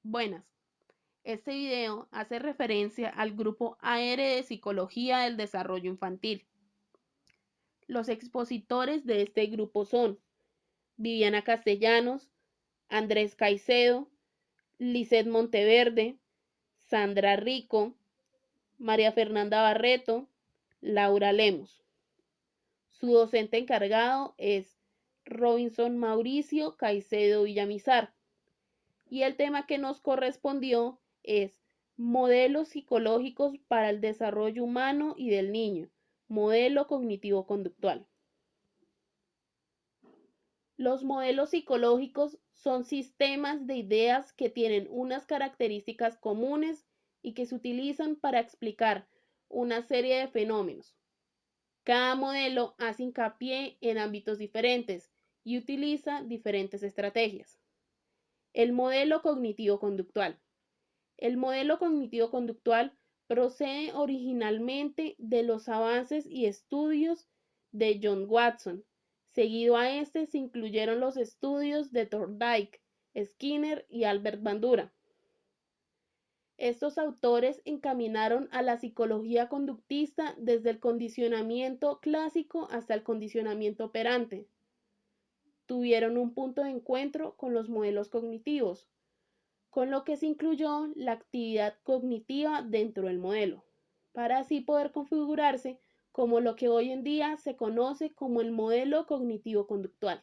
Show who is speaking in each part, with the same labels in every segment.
Speaker 1: Buenas. Este video hace referencia al grupo AR de Psicología del Desarrollo Infantil. Los expositores de este grupo son Viviana Castellanos, Andrés Caicedo, Lisset Monteverde, Sandra Rico, María Fernanda Barreto, Laura Lemos. Su docente encargado es Robinson Mauricio Caicedo Villamizar. Y el tema que nos correspondió es modelos psicológicos para el desarrollo humano y del niño, modelo cognitivo-conductual. Los modelos psicológicos son sistemas de ideas que tienen unas características comunes y que se utilizan para explicar una serie de fenómenos. Cada modelo hace hincapié en ámbitos diferentes y utiliza diferentes estrategias. El modelo cognitivo-conductual. El modelo cognitivo-conductual procede originalmente de los avances y estudios de John Watson. Seguido a este se incluyeron los estudios de Thorndike, Skinner y Albert Bandura. Estos autores encaminaron a la psicología conductista desde el condicionamiento clásico hasta el condicionamiento operante. Tuvieron un punto de encuentro con los modelos cognitivos, con lo que se incluyó la actividad cognitiva dentro del modelo, para así poder configurarse como lo que hoy en día se conoce como el modelo cognitivo-conductual.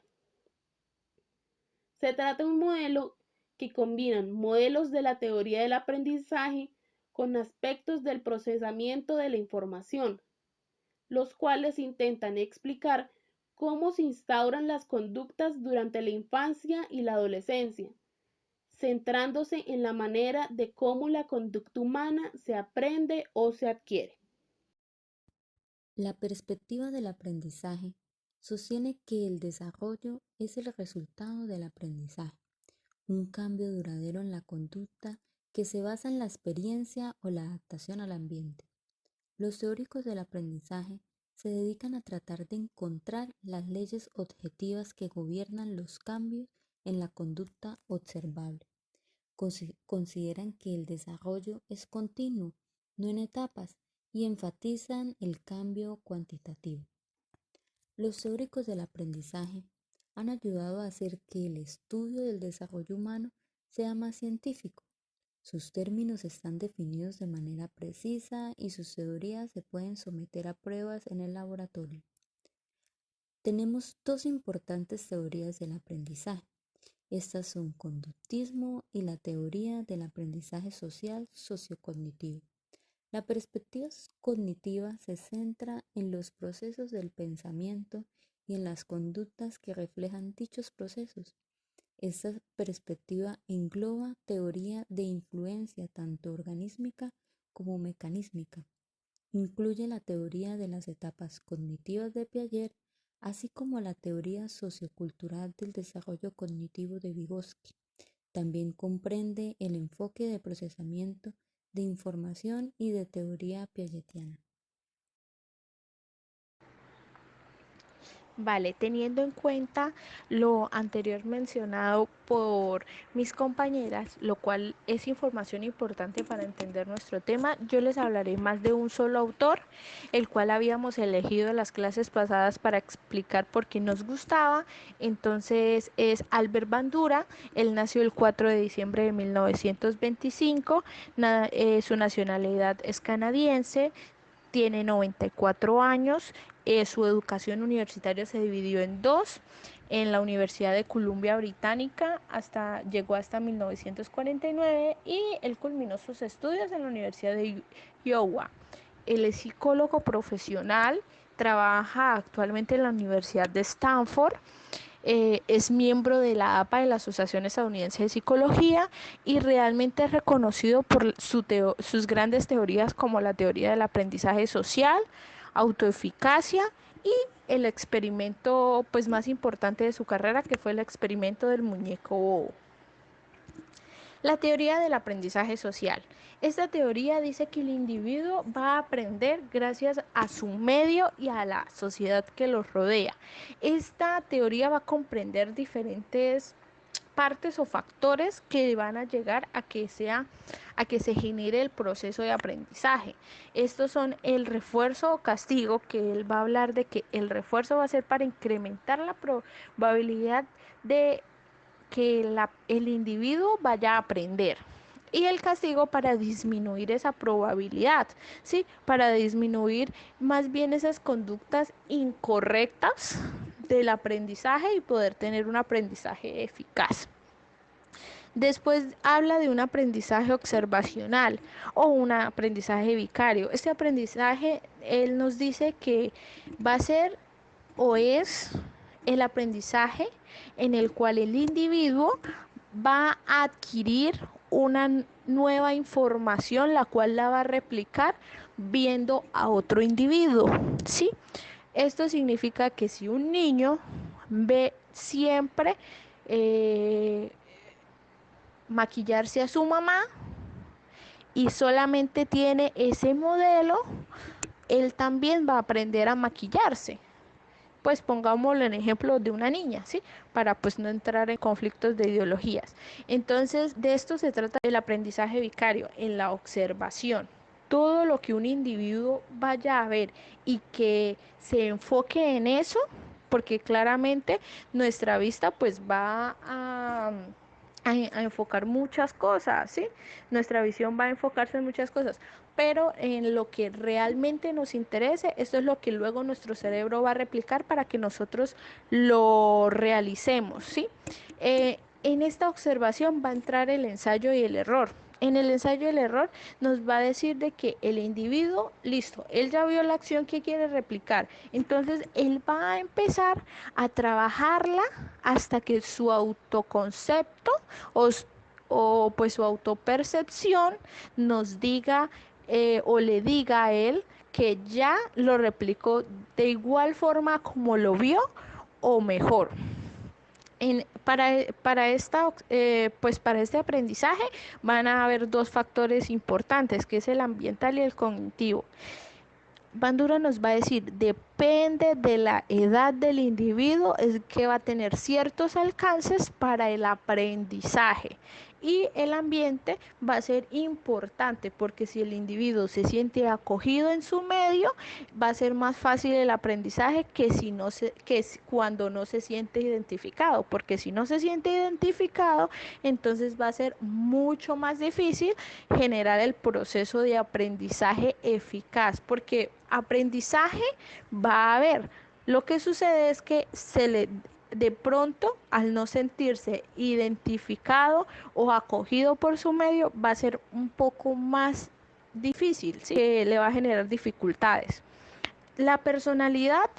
Speaker 1: Se trata de un modelo que combina modelos de la teoría del aprendizaje con aspectos del procesamiento de la información, los cuales intentan explicar cómo se instauran las conductas durante la infancia y la adolescencia, centrándose en la manera de cómo la conducta humana se aprende o se adquiere.
Speaker 2: La perspectiva del aprendizaje sostiene que el desarrollo es el resultado del aprendizaje, un cambio duradero en la conducta que se basa en la experiencia o la adaptación al ambiente. Los teóricos del aprendizaje se dedican a tratar de encontrar las leyes objetivas que gobiernan los cambios en la conducta observable. Consideran que el desarrollo es continuo, no en etapas, y enfatizan el cambio cuantitativo. Los teóricos del aprendizaje han ayudado a hacer que el estudio del desarrollo humano sea más científico. Sus términos están definidos de manera precisa y sus teorías se pueden someter a pruebas en el laboratorio. Tenemos dos importantes teorías del aprendizaje. Estas son conductismo y la teoría del aprendizaje social sociocognitivo. La perspectiva cognitiva se centra en los procesos del pensamiento y en las conductas que reflejan dichos procesos. Esta perspectiva engloba teoría de influencia tanto organísmica como mecanísmica. Incluye la teoría de las etapas cognitivas de Piaget, así como la teoría sociocultural del desarrollo cognitivo de Vygotsky. También comprende el enfoque de procesamiento de información y de teoría piagetiana.
Speaker 3: Vale, teniendo en cuenta lo anterior mencionado por mis compañeras, lo cual es información importante para entender nuestro tema, yo les hablaré más de un solo autor, el cual habíamos elegido en las clases pasadas para explicar por qué nos gustaba. Entonces es Albert Bandura. Él nació el 4 de diciembre de 1925, su nacionalidad es canadiense, tiene 94 años. Su educación universitaria se dividió en dos. En la Universidad de Columbia Británica llegó hasta 1949 y él culminó sus estudios en la Universidad de Iowa. Él es psicólogo profesional, trabaja actualmente en la Universidad de Stanford. Es miembro de la APA, de la Asociación Estadounidense de Psicología, y realmente es reconocido por sus grandes teorías como la teoría del aprendizaje social, autoeficacia y el experimento pues más importante de su carrera, que fue el experimento del muñeco bobo. La teoría del aprendizaje social. Esta teoría dice que el individuo va a aprender gracias a su medio y a la sociedad que los rodea. Esta teoría va a comprender diferentes partes o factores que van a llegar a que se genere el proceso de aprendizaje. Estos son el refuerzo o castigo, que él va a hablar de que el refuerzo va a ser para incrementar la probabilidad de que el individuo vaya a aprender. Y el castigo para disminuir esa probabilidad, ¿sí? Para disminuir más bien esas conductas incorrectas del aprendizaje y poder tener un aprendizaje eficaz. Después habla de un aprendizaje observacional o un aprendizaje vicario. Este aprendizaje, él nos dice que va a ser o es el aprendizaje en el cual el individuo va a adquirir una nueva información, la cual la va a replicar viendo a otro individuo, ¿sí? Esto significa que si un niño ve siempre maquillarse a su mamá y solamente tiene ese modelo, él también va a aprender a maquillarse. Pues pongámoslo en ejemplo de una niña, ¿sí? Para pues no entrar en conflictos de ideologías. Entonces, de esto se trata el aprendizaje vicario, en la observación. Todo lo que un individuo vaya a ver y que se enfoque en eso, porque claramente nuestra vista pues va a enfocar muchas cosas, ¿sí? Nuestra visión va a enfocarse en muchas cosas, pero en lo que realmente nos interese, esto es lo que luego nuestro cerebro va a replicar para que nosotros lo realicemos, ¿sí? En esta observación va a entrar el ensayo y el error. En el ensayo y el error nos va a decir de que el individuo, listo, él ya vio la acción que quiere replicar, entonces él va a empezar a trabajarla hasta que su autoconcepto o pues su autopercepción nos diga o le diga a él que ya lo replicó de igual forma como lo vio o mejor. Para este aprendizaje van a haber dos factores importantes, que es el ambiental y el cognitivo. Bandura nos va a decir, depende de la edad del individuo, es que va a tener ciertos alcances para el aprendizaje. Y el ambiente va a ser importante, porque si el individuo se siente acogido en su medio, va a ser más fácil el aprendizaje que cuando no se siente identificado, porque si no se siente identificado, entonces va a ser mucho más difícil generar el proceso de aprendizaje eficaz, porque aprendizaje va a haber. Lo que sucede es que de pronto, al no sentirse identificado o acogido por su medio, va a ser un poco más difícil, ¿sí? Le va a generar dificultades. La personalidad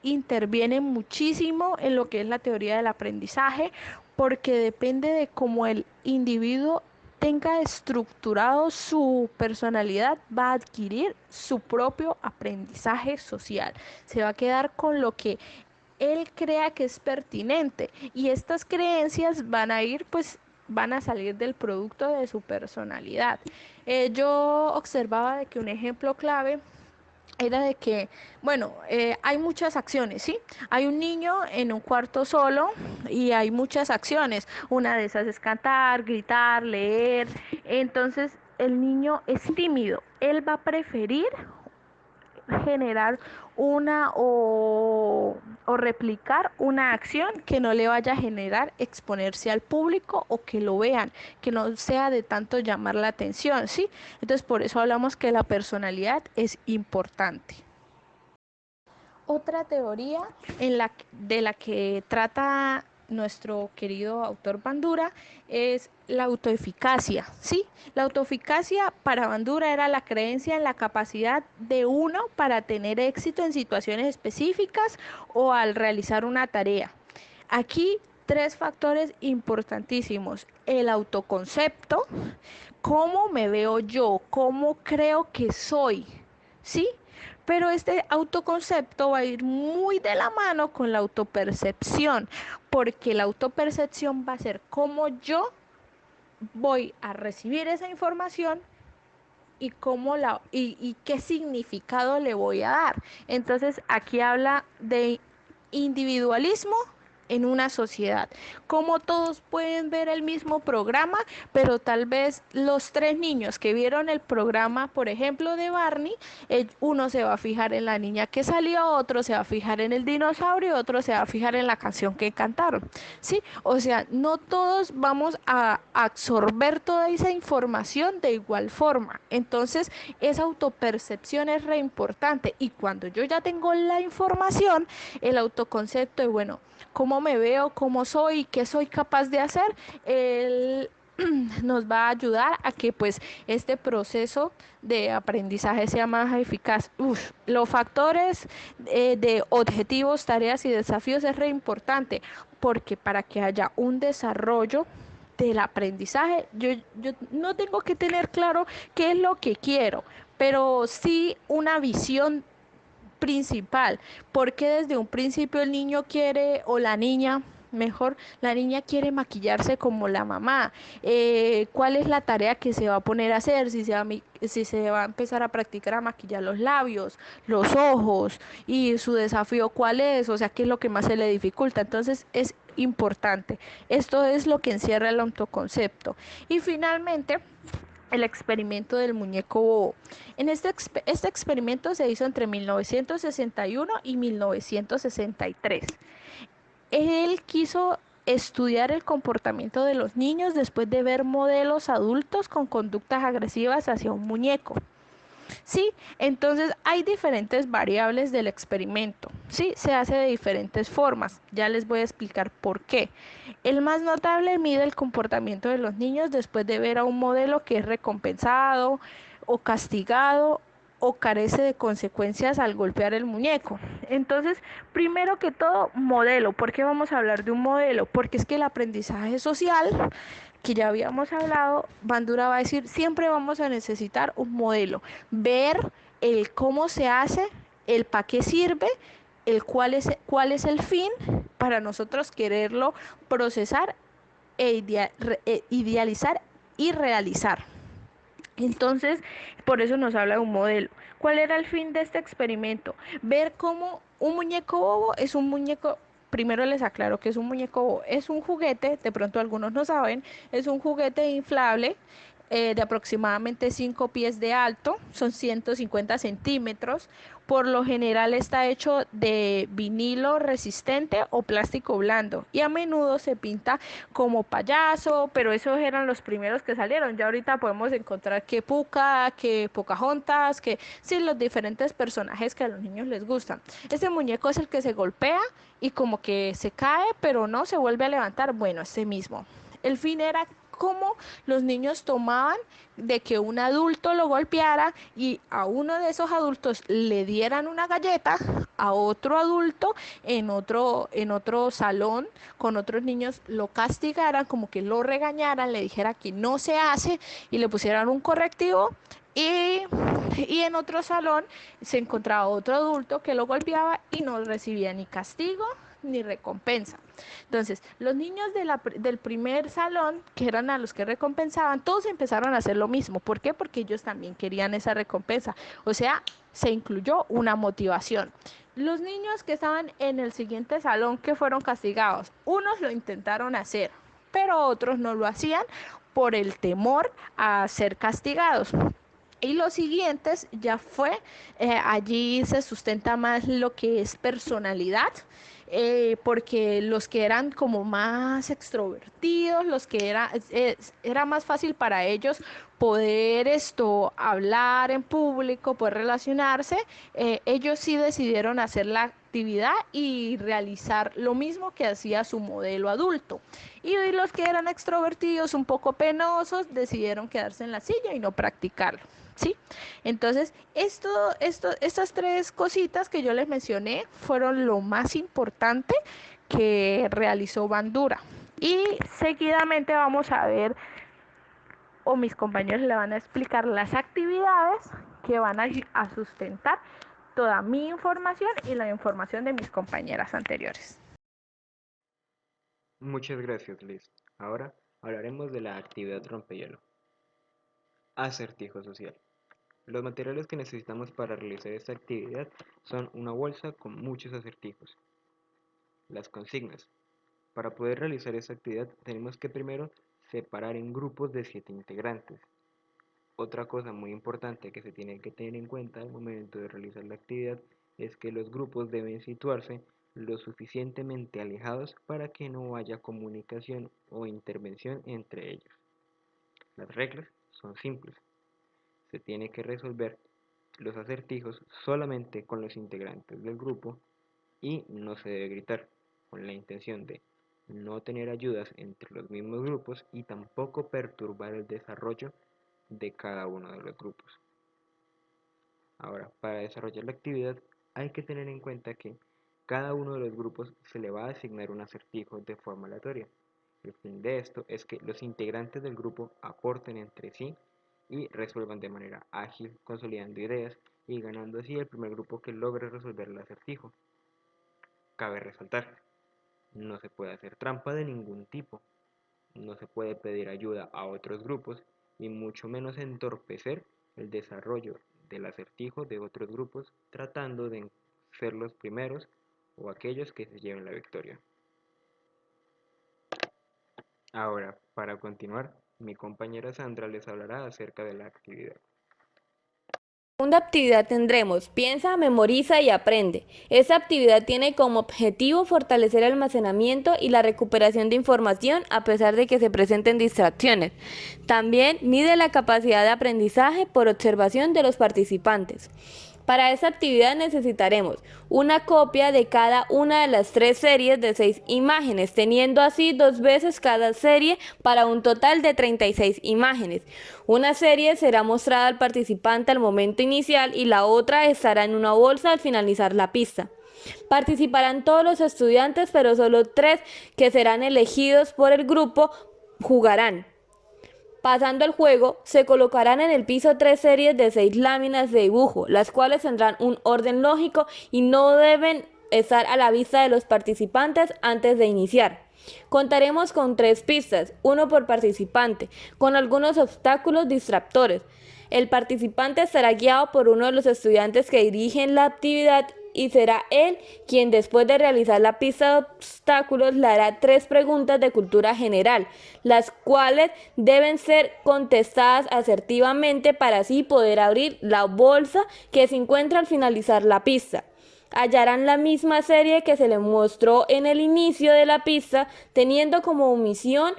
Speaker 3: interviene muchísimo en lo que es la teoría del aprendizaje, porque depende de cómo el individuo tenga estructurado su personalidad, va a adquirir su propio aprendizaje social. Se va a quedar con lo que él crea que es pertinente, y estas creencias van a salir del producto de su personalidad. Yo observaba de que un ejemplo clave era de que, hay muchas acciones, ¿sí? Hay un niño en un cuarto solo y hay muchas acciones. Una de esas es cantar, gritar, leer. Entonces, el niño es tímido. Él va a preferir generar o replicar una acción que no le vaya a generar exponerse al público o que lo vean, que no sea de tanto llamar la atención, ¿sí? Entonces, por eso hablamos que la personalidad es importante. Otra teoría de la que trata nuestro querido autor Bandura es la autoeficacia, ¿sí? La autoeficacia para Bandura era la creencia en la capacidad de uno para tener éxito en situaciones específicas o al realizar una tarea. Aquí tres factores importantísimos: el autoconcepto, cómo me veo yo, cómo creo que soy, ¿sí? Pero este autoconcepto va a ir muy de la mano con la autopercepción, porque la autopercepción va a ser cómo yo voy a recibir esa información y qué significado le voy a dar. Entonces aquí habla de individualismo en una sociedad. Como todos pueden ver el mismo programa, pero tal vez los tres niños que vieron el programa, por ejemplo, de Barney, uno se va a fijar en la niña que salió, otro se va a fijar en el dinosaurio, otro se va a fijar en la canción que cantaron, ¿sí? O sea, no todos vamos a absorber toda esa información de igual forma. Entonces, esa autopercepción es re importante. Y cuando yo ya tengo la información, el autoconcepto de, bueno, cómo me veo, cómo soy, qué soy capaz de hacer, el nos va a ayudar a que pues este proceso de aprendizaje sea más eficaz. Los factores de objetivos, tareas y desafíos es re importante porque para que haya un desarrollo del aprendizaje, yo no tengo que tener claro qué es lo que quiero, pero sí una visión principal, porque desde un principio el niño quiere o la niña, mejor, la niña quiere maquillarse como la mamá. ¿Cuál es la tarea que se va a poner a hacer? Si se va a empezar a practicar a maquillar los labios, los ojos, y su desafío cuál es, o sea, qué es lo que más se le dificulta. Entonces es importante. Esto es lo que encierra el autoconcepto. Y finalmente, el experimento del muñeco bobo. Este experimento se hizo entre 1961 y 1963. Él quiso estudiar el comportamiento de los niños después de ver modelos adultos con conductas agresivas hacia un muñeco. Sí, entonces hay diferentes variables del experimento. Sí, se hace de diferentes formas. Ya les voy a explicar por qué. El más notable mide el comportamiento de los niños después de ver a un modelo que es recompensado o castigado o carece de consecuencias al golpear el muñeco. Entonces, primero que todo, modelo. ¿Por qué vamos a hablar de un modelo? Porque es que el aprendizaje social que ya habíamos hablado, Bandura va a decir, siempre vamos a necesitar un modelo, ver el cómo se hace, el para qué sirve, el cuál es el fin para nosotros quererlo procesar idealizar y realizar. Entonces, por eso nos habla de un modelo. ¿Cuál era el fin de este experimento? Ver cómo un muñeco bobo es un muñeco. Primero les aclaro que es un muñeco bobo. Es un juguete, de pronto algunos no saben, es un juguete inflable de aproximadamente 5 pies de alto, son 150 centímetros. Por lo general está hecho de vinilo resistente o plástico blando y a menudo se pinta como payaso, pero esos eran los primeros que salieron. Ya ahorita podemos encontrar que Pucca, que Pocahontas, que sí, los diferentes personajes que a los niños les gustan. Este muñeco es el que se golpea y como que se cae, pero no se vuelve a levantar. Bueno, este mismo. El fin era cómo los niños tomaban de que un adulto lo golpeara y a uno de esos adultos le dieran una galleta, a otro adulto en otro salón con otros niños lo castigaran, como que lo regañaran, le dijera que no se hace y le pusieran un correctivo. Y, y en otro salón se encontraba otro adulto que lo golpeaba y no recibía ni castigo ni recompensa. Entonces, los niños del primer salón, que eran a los que recompensaban, todos empezaron a hacer lo mismo. ¿Por qué? Porque ellos también querían esa recompensa. O sea, se incluyó una motivación. Los niños que estaban en el siguiente salón que fueron castigados, unos lo intentaron hacer, pero otros no lo hacían por el temor a ser castigados. Y los siguientes ya fue, allí se sustenta más lo que es personalidad, porque los que eran como más extrovertidos, los que era más fácil para ellos poder hablar en público, poder relacionarse, ellos sí decidieron hacer la actividad y realizar lo mismo que hacía su modelo adulto. Y los que eran extrovertidos, un poco penosos, decidieron quedarse en la silla y no practicarlo. ¿Sí? Entonces, estas tres cositas que yo les mencioné fueron lo más importante que realizó Bandura. Y seguidamente vamos a ver, o mis compañeros le van a explicar las actividades que van a sustentar toda mi información y la información de mis compañeras anteriores.
Speaker 4: Muchas gracias, Liz. Ahora hablaremos de la actividad rompehielo. Acertijo social. Los materiales que necesitamos para realizar esta actividad son una bolsa con muchos acertijos. Las consignas. para poder realizar esta actividad tenemos que primero separar en grupos de 7 integrantes. Otra cosa muy importante que se tiene que tener en cuenta al momento de realizar la actividad es que los grupos deben situarse lo suficientemente alejados para que no haya comunicación o intervención entre ellos. Las reglas son simples. Se tiene que resolver los acertijos solamente con los integrantes del grupo y no se debe gritar, con la intención de no tener ayudas entre los mismos grupos y tampoco perturbar el desarrollo de cada uno de los grupos. Ahora, para desarrollar la actividad hay que tener en cuenta que cada uno de los grupos se le va a asignar un acertijo de forma aleatoria. El fin de esto es que los integrantes del grupo aporten entre sí y resuelvan de manera ágil, consolidando ideas y ganando así el primer grupo que logre resolver el acertijo. Cabe resaltar, no se puede hacer trampa de ningún tipo, no se puede pedir ayuda a otros grupos y mucho menos entorpecer el desarrollo del acertijo de otros grupos tratando de ser los primeros o aquellos que se lleven la victoria. Ahora, para continuar, mi compañera Sandra les hablará acerca de la actividad.
Speaker 5: Segunda actividad tendremos piensa, memoriza y aprende. Esta actividad tiene como objetivo fortalecer el almacenamiento y la recuperación de información a pesar de que se presenten distracciones. También mide la capacidad de aprendizaje por observación de los participantes. Para esta actividad necesitaremos una copia de cada una de las 3 series de 6 imágenes, teniendo así 2 veces cada serie para un total de 36 imágenes. Una serie será mostrada al participante al momento inicial y la otra estará en una bolsa al finalizar la pista. Participarán todos los estudiantes, pero solo 3 que serán elegidos por el grupo jugarán. Pasando el juego, se colocarán en el piso 3 series de 6 láminas de dibujo, las cuales tendrán un orden lógico y no deben estar a la vista de los participantes antes de iniciar. Contaremos con 3 pistas, 1 por participante, con algunos obstáculos distractores. El participante será guiado por uno de los estudiantes que dirigen la actividad y será él quien, después de realizar la pista de obstáculos, le hará 3 preguntas de cultura general, las cuales deben ser contestadas asertivamente para así poder abrir la bolsa que se encuentra al finalizar la pista. Hallarán la misma serie que se les mostró en el inicio de la pista, teniendo como misión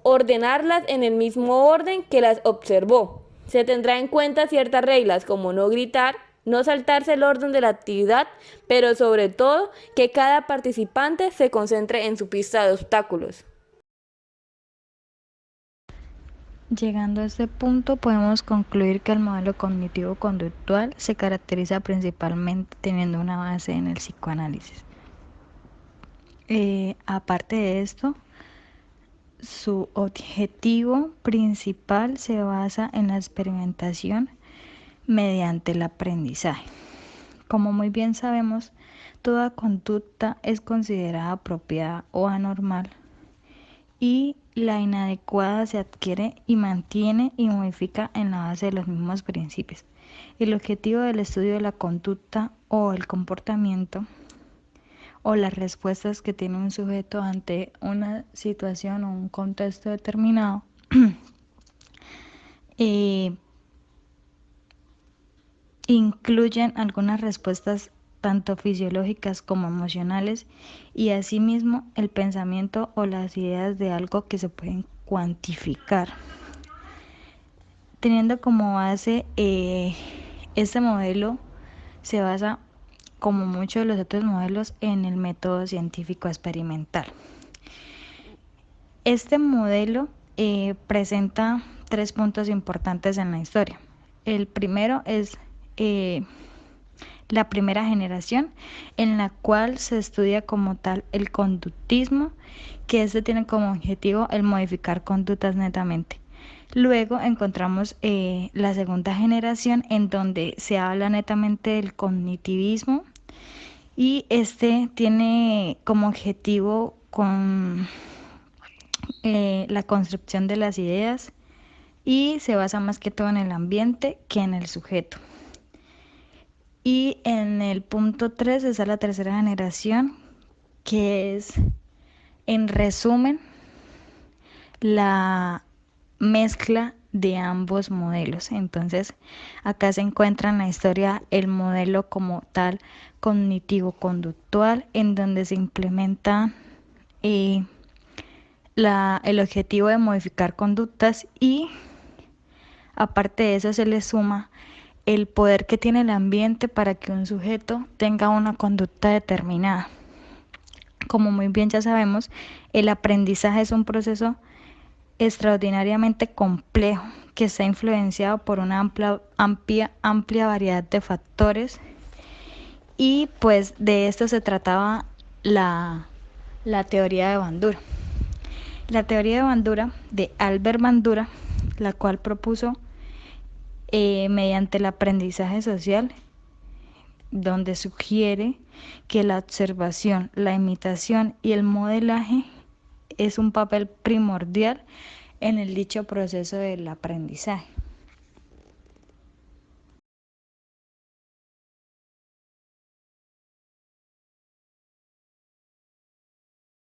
Speaker 5: ordenarlas en el mismo orden que las observó. Se tendrá en cuenta ciertas reglas como no gritar, no saltarse el orden de la actividad, pero sobre todo que cada participante se concentre en su pista de obstáculos.
Speaker 2: Llegando a este punto, podemos concluir que el modelo cognitivo-conductual se caracteriza principalmente teniendo una base en el psicoanálisis. Aparte de esto, su objetivo principal se basa en la experimentación mediante el aprendizaje. Como muy bien sabemos, toda conducta es considerada apropiada o anormal y la inadecuada se adquiere y mantiene y modifica en la base de los mismos principios. El objetivo del estudio de la conducta o el comportamiento o las respuestas que tiene un sujeto ante una situación o un contexto determinado incluyen algunas respuestas tanto fisiológicas como emocionales y asimismo el pensamiento o las ideas de algo que se pueden cuantificar. Teniendo como base este modelo se basa, como muchos de los otros modelos, en el método científico experimental. Este modelo presenta 3 puntos importantes en la historia. El primero es la primera generación, en la cual se estudia como tal el conductismo, que este tiene como objetivo el modificar conductas netamente. Luego encontramos la segunda generación, en donde se habla netamente del cognitivismo y este tiene como objetivo la construcción de las ideas y se basa más que todo en el ambiente que en el sujeto. Y en el punto 3 está la tercera generación, que es
Speaker 6: En resumen, la mezcla de ambos modelos. Entonces, acá se encuentra en la historia el modelo como tal cognitivo-conductual, en donde se implementa el objetivo de modificar conductas y aparte de eso se le suma el poder que tiene el ambiente para que un sujeto tenga una conducta determinada. Como muy bien ya sabemos, el aprendizaje es un proceso extraordinariamente complejo que está influenciado por una amplia variedad de factores y pues de esto se trataba la teoría de Bandura. La teoría de Bandura de Albert Bandura, la cual propuso mediante el aprendizaje social, donde sugiere que la observación, la imitación y el modelaje es un papel primordial en el dicho proceso del aprendizaje.